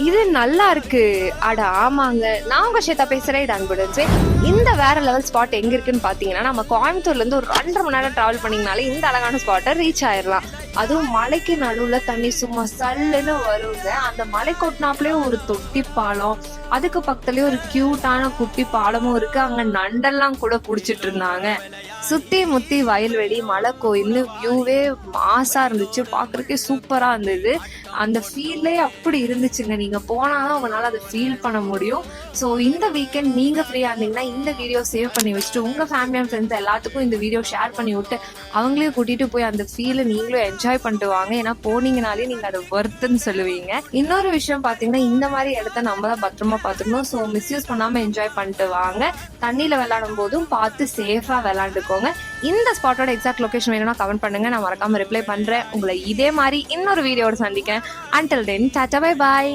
இது நல்லா இருக்கு. அட ஆமாங்க. நான் உங்க ஸ்வேதா பேசுறேன். இது அன்புடன் சே. இந்த வேற லெவல் ஸ்பாட் எங்க இருக்குன்னு பாத்தீங்கன்னா, நம்ம கோயம்புத்தூர்ல இருந்து ஒரு 2.5 மணி நேரம் டிராவல் பண்ணீங்கனாலே இந்த அழகான ஸ்பாட்டை ரீச் ஆயிடலாம். அதுவும் மலைக்கு நடுவுல தண்ணி சும்மா சல்லுன்னு வருங்க. அந்த மலை கொட்டினாப்லயே ஒரு தொட்டி பாலம், அதுக்கு பக்கத்துலயே ஒரு கியூட்டான குட்டி பாலமும் இருக்கு. அங்க நண்டெல்லாம் கூட புடிச்சிட்டு இருந்தாங்க. சுத்தி முத்தி வயல்வெளி, மலை கோயில், வியூவே மாசா இருந்துச்சு. பாக்குறதுக்கே சூப்பரா இருந்தது. அந்த ஃபீல்லே அப்படி இருந்துச்சுங்க. நீங்க போனாதான் உங்களால அதை ஃபீல் பண்ண முடியும். ஸோ இந்த வீக்கெண்ட் நீங்க ஃப்ரீயா இருந்தீங்கன்னா இந்த வீடியோ சேவ் பண்ணி வச்சுட்டு உங்க ஃபேமிலி அண்ட் ஃப்ரெண்ட்ஸ் எல்லாத்துக்கும் இந்த வீடியோ ஷேர் பண்ணி விட்டு அவங்களையும் கூட்டிட்டு போய் அந்த ஃபீலை நீங்களும் என்ஜாய் பண்ணிட்டு வாங்க. ஏன்னா போனீங்கனாலே நீங்க அதை ஒர்த்துன்னு சொல்லுவீங்க. இன்னொரு விஷயம் பாத்தீங்கன்னா, இந்த மாதிரி இடத்த நம்ம தான் பத்திரமா பாத்துக்கணும். ஸோ மிஸ்யூஸ் பண்ணாம என்ஜாய் பண்ணிட்டு வாங்க. தண்ணியில விளையாடும் போதும் பார்த்து சேஃபா விளையாண்டுக்கோங்க. இந்த ஸ்பாட்டோட எக்ஸாக்ட் லொகேஷன் வேணும்னா கமெண்ட் பண்ணுங்க. நான் மறக்காம ரிப்ளை பண்றேன். உங்களை இதே மாதிரி இன்னொரு வீடியோட சந்திக்கிறேன். Until then, tata bye bye.